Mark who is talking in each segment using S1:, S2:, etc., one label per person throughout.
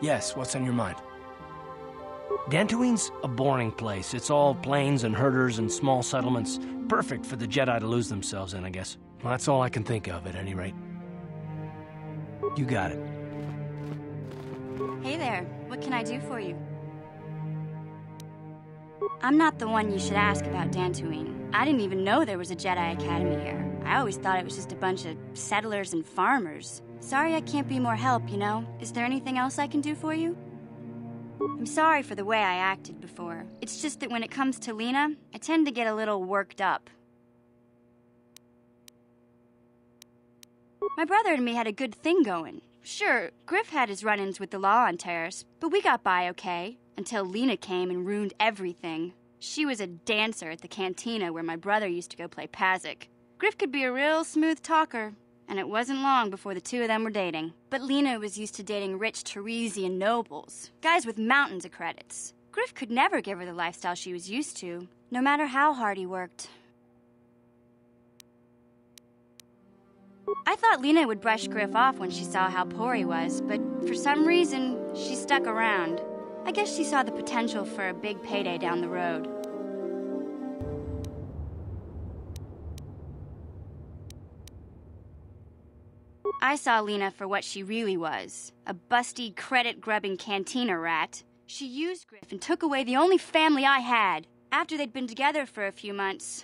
S1: Yes, what's on your mind? Dantooine's a boring place. It's all plains and herders and small settlements. Perfect for the Jedi to lose themselves in, I guess. Well, that's all I can think of, at any rate. You got it.
S2: Hey there, what can I do for you? I'm not the one you should ask about Dantooine. I didn't even know there was a Jedi Academy here. I always thought it was just a bunch of settlers and farmers. Sorry I can't be more help, you know? Is there anything else I can do for you? I'm sorry for the way I acted before. It's just that when it comes to Lena, I tend to get a little worked up. My brother and me had a good thing going. Sure, Griff had his run-ins with the law on Terrace, but we got by okay, until Lena came and ruined everything. She was a dancer at the cantina where my brother used to go play Pazik. Griff could be a real smooth talker, and it wasn't long before the two of them were dating. But Lena was used to dating rich Teresian nobles, guys with mountains of credits. Griff could never give her the lifestyle she was used to, no matter how hard he worked. I thought Lena would brush Griff off when she saw how poor he was, but for some reason, she stuck around. I guess she saw the potential for a big payday down the road. I saw Lena for what she really was, a busty, credit-grubbing cantina rat. She used Griff and took away the only family I had. After they'd been together for a few months,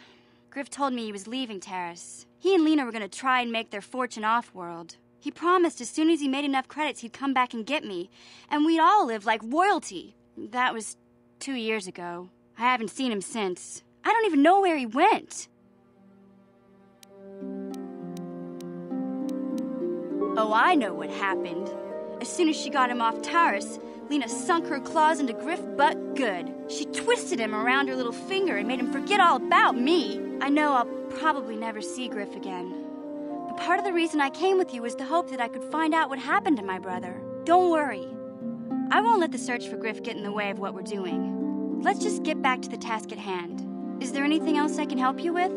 S2: Griff told me he was leaving Terrace. He and Lena were going to try and make their fortune off-world. He promised as soon as he made enough credits he'd come back and get me, and we'd all live like royalty. That was 2 years ago. I haven't seen him since. I don't even know where he went. Oh, I know what happened. As soon as she got him off Taris, Lena sunk her claws into Griff but good. She twisted him around her little finger and made him forget all about me. I know I'll probably never see Griff again. But part of the reason I came with you was to hope that I could find out what happened to my brother. Don't worry. I won't let the search for Griff get in the way of what we're doing. Let's just get back to the task at hand. Is there anything else I can help you with?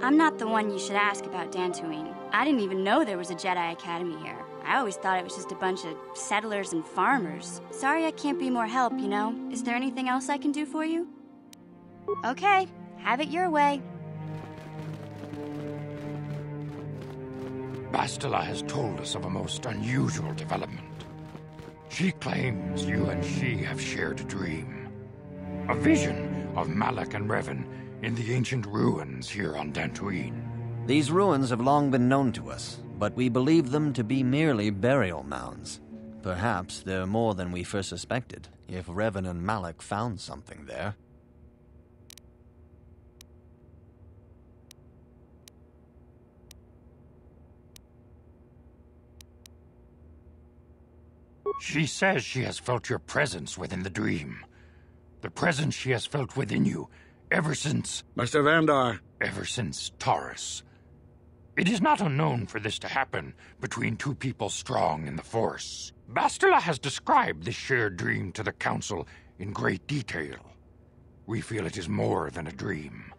S2: I'm not the one you should ask about Dantooine. I didn't even know there was a Jedi Academy here. I always thought it was just a bunch of settlers and farmers. Sorry I can't be more help, you know? Is there anything else I can do for you? Okay, have it your way.
S3: Bastila has told us of a most unusual development. She claims you and she have shared a dream. A vision of Malak and Revan in the ancient ruins here on Dantooine.
S4: These ruins have long been known to us, but we believe them to be merely burial mounds. Perhaps they're more than we first suspected, if Revan and Malak found something there.
S3: She says she has felt your presence within the dream. The presence she has felt within you ever since...
S5: Master Vandar.
S3: Ever since Taurus. It is not unknown for this to happen between two people strong in the Force. Bastila has described this shared dream to the Council in great detail. We feel it is more than a dream.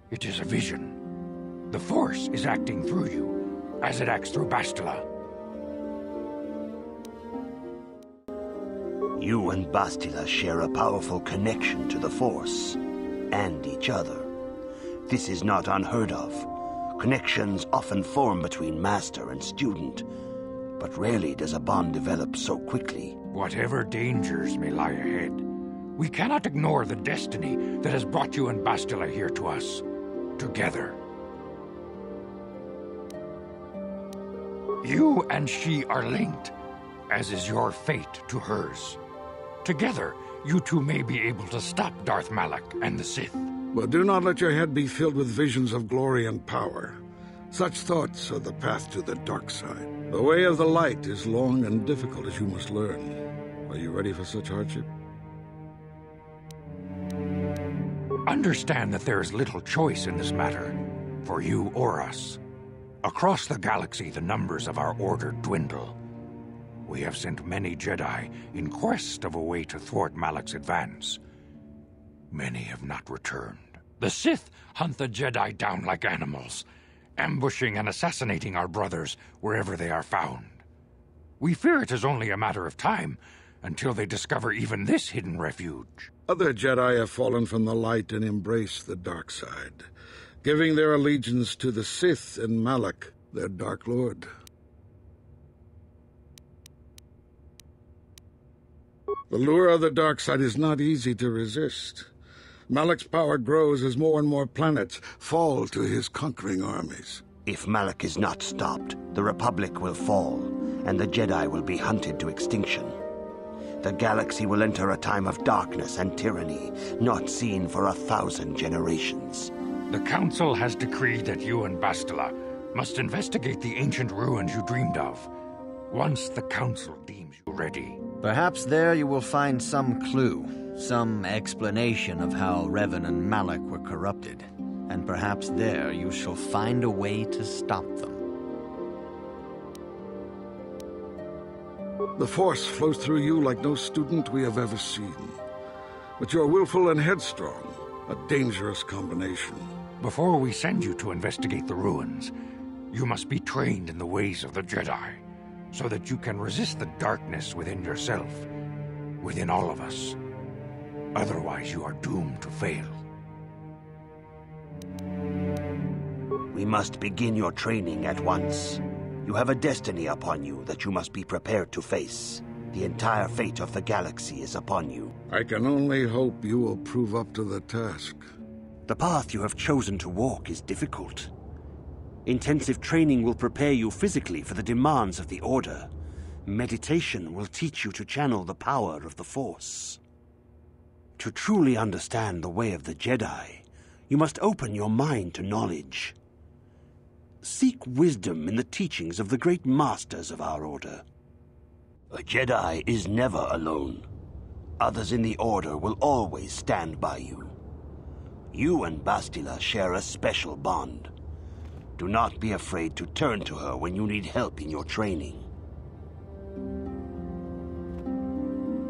S3: It is a vision. The Force is acting through you, as it acts through Bastila.
S6: You and Bastila share a powerful connection to the Force, and each other. This is not unheard of. Connections often form between master and student, but rarely does a bond develop so quickly.
S3: Whatever dangers may lie ahead, we cannot ignore the destiny that has brought you and Bastila here to us, together. You and she are linked, as is your fate to hers. Together, you two may be able to stop Darth Malak and the Sith.
S5: But do not let your head be filled with visions of glory and power. Such thoughts are the path to the dark side. The way of the light is long and difficult, as you must learn. Are you ready for such hardship?
S3: Understand that there is little choice in this matter, for you or us. Across the galaxy, the numbers of our order dwindle. We have sent many Jedi in quest of a way to thwart Malak's advance. Many have not returned. The Sith hunt the Jedi down like animals, ambushing and assassinating our brothers wherever they are found. We fear it is only a matter of time until they discover even this hidden refuge.
S5: Other Jedi have fallen from the light and embraced the dark side, giving their allegiance to the Sith and Malak, their Dark Lord. The lure of the dark side is not easy to resist. Malak's power grows as more and more planets fall to his conquering armies.
S6: If Malak is not stopped, the Republic will fall, and the Jedi will be hunted to extinction. The galaxy will enter a time of darkness and tyranny, not seen for 1,000 generations.
S3: The Council has decreed that you and Bastila must investigate the ancient ruins you dreamed of, once the Council deems you ready.
S4: Perhaps there you will find some clue, some explanation of how Revan and Malak were corrupted, and perhaps there you shall find a way to stop them.
S5: The Force flows through you like no student we have ever seen. But you're willful and headstrong, a dangerous combination.
S3: Before we send you to investigate the ruins, you must be trained in the ways of the Jedi, so that you can resist the darkness within yourself, within all of us. Otherwise, you are doomed to fail.
S6: We must begin your training at once. You have a destiny upon you that you must be prepared to face. The entire fate of the galaxy is upon you.
S5: I can only hope you will prove up to the task.
S6: The path you have chosen to walk is difficult. Intensive training will prepare you physically for the demands of the Order. Meditation will teach you to channel the power of the Force. To truly understand the way of the Jedi, you must open your mind to knowledge. Seek wisdom in the teachings of the great masters of our Order. A Jedi is never alone. Others in the Order will always stand by you. You and Bastila share a special bond. Do not be afraid to turn to her when you need help in your training.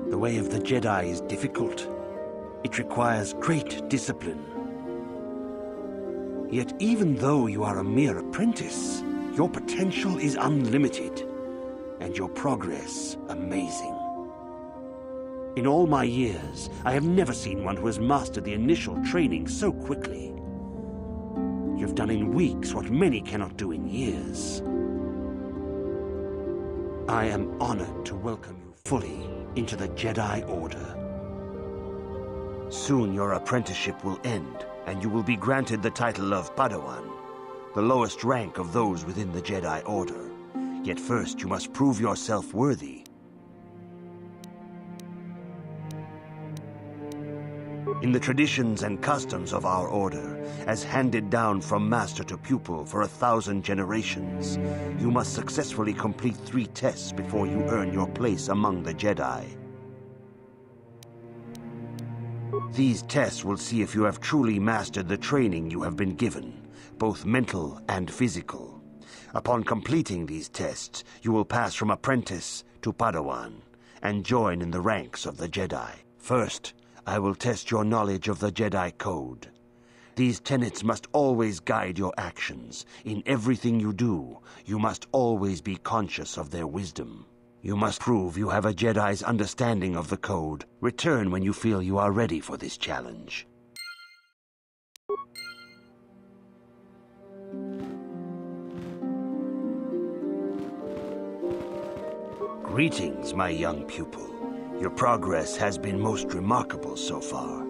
S6: The way of the Jedi is difficult. It requires great discipline. Yet even though you are a mere apprentice, your potential is unlimited, and your progress amazing. In all my years, I have never seen one who has mastered the initial training so quickly. You've done in weeks what many cannot do in years. I am honored to welcome you fully into the Jedi Order. Soon your apprenticeship will end, and you will be granted the title of Padawan, the lowest rank of those within the Jedi Order. Yet first you must prove yourself worthy. In the traditions and customs of our Order, as handed down from master to pupil for 1,000 generations, you must successfully complete 3 tests before you earn your place among the Jedi. These tests will see if you have truly mastered the training you have been given, both mental and physical. Upon completing these tests, you will pass from apprentice to Padawan, and join in the ranks of the Jedi. First, I will test your knowledge of the Jedi Code. These tenets must always guide your actions. In everything you do, you must always be conscious of their wisdom. You must prove you have a Jedi's understanding of the Code. Return when you feel you are ready for this challenge. Greetings, my young pupil. Your progress has been most remarkable so far.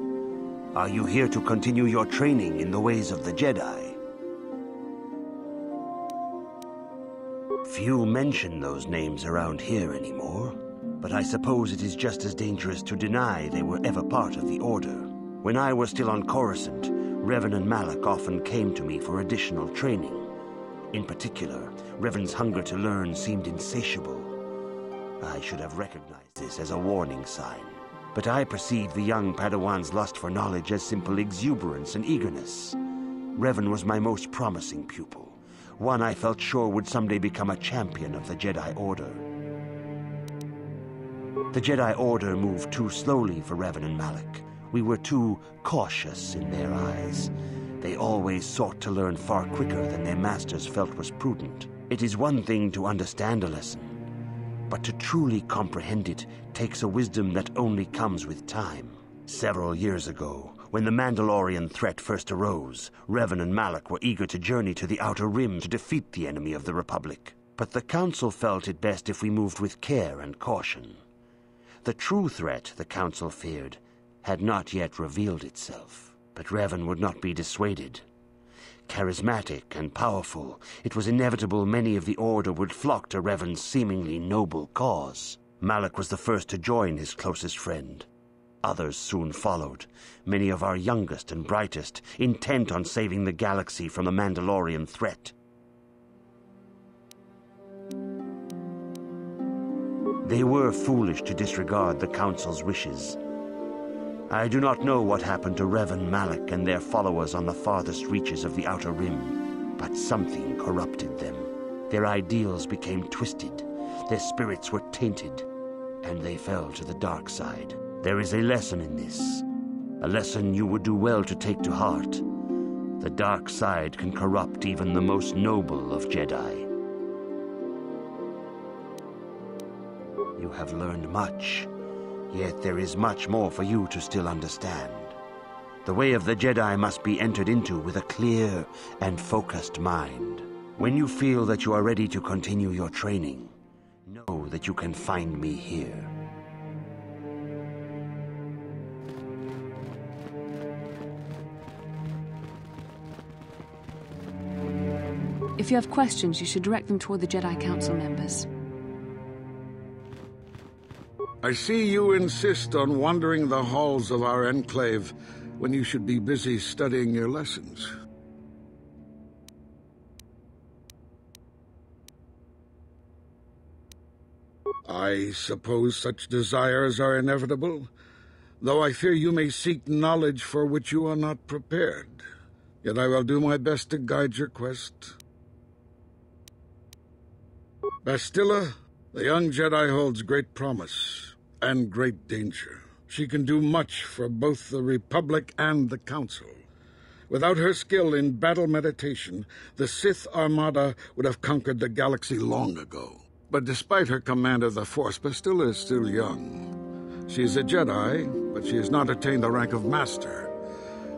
S6: Are you here to continue your training in the ways of the Jedi? Few mention those names around here anymore, but I suppose it is just as dangerous to deny they were ever part of the Order. When I was still on Coruscant, Revan and Malak often came to me for additional training. In particular, Revan's hunger to learn seemed insatiable. I should have recognized this as a warning sign, but I perceived the young Padawan's lust for knowledge as simple exuberance and eagerness. Revan was my most promising pupil, one I felt sure would someday become a champion of the Jedi Order. The Jedi Order moved too slowly for Revan and Malak. We were too cautious in their eyes. They always sought to learn far quicker than their masters felt was prudent. It is one thing to understand a lesson, but to truly comprehend it takes a wisdom that only comes with time. Several years ago, when the Mandalorian threat first arose, Revan and Malak were eager to journey to the Outer Rim to defeat the enemy of the Republic. But the Council felt it best if we moved with care and caution. The true threat, the Council feared, had not yet revealed itself. But Revan would not be dissuaded. Charismatic and powerful, it was inevitable many of the Order would flock to Revan's seemingly noble cause. Malak was the first to join his closest friend. Others soon followed, many of our youngest and brightest, intent on saving the galaxy from the Mandalorian threat. They were foolish to disregard the Council's wishes. I do not know what happened to Revan, Malak, and their followers on the farthest reaches of the Outer Rim, but something corrupted them. Their ideals became twisted, their spirits were tainted, and they fell to the dark side. There is a lesson in this, a lesson you would do well to take to heart. The dark side can corrupt even the most noble of Jedi. You have learned much. Yet there is much more for you to still understand. The way of the Jedi must be entered into with a clear and focused mind. When you feel that you are ready to continue your training, know that you can find me here.
S7: If you have questions, you should direct them toward the Jedi Council members.
S5: I see you insist on wandering the halls of our enclave when you should be busy studying your lessons. I suppose such desires are inevitable, though I fear you may seek knowledge for which you are not prepared. Yet I will do my best to guide your quest. Bastila, the young Jedi holds great promise and great danger. She can do much for both the Republic and the Council. Without her skill in battle meditation, the Sith Armada would have conquered the galaxy long ago. But despite her command of the Force, Bastila is still young. She is a Jedi, but she has not attained the rank of Master.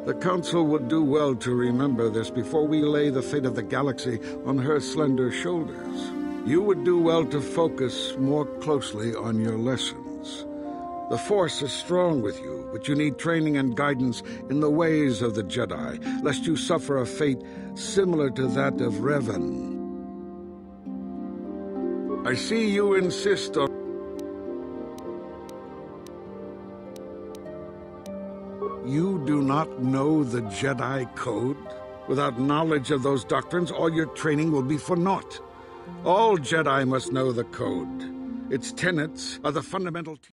S5: The Council would do well to remember this before we lay the fate of the galaxy on her slender shoulders. You would do well to focus more closely on your lessons. The Force is strong with you, but you need training and guidance in the ways of the Jedi, lest you suffer a fate similar to that of Revan. I see you insist on... You do not know the Jedi Code? Without knowledge of those doctrines, all your training will be for naught. All Jedi must know the Code. Its tenets are the fundamental...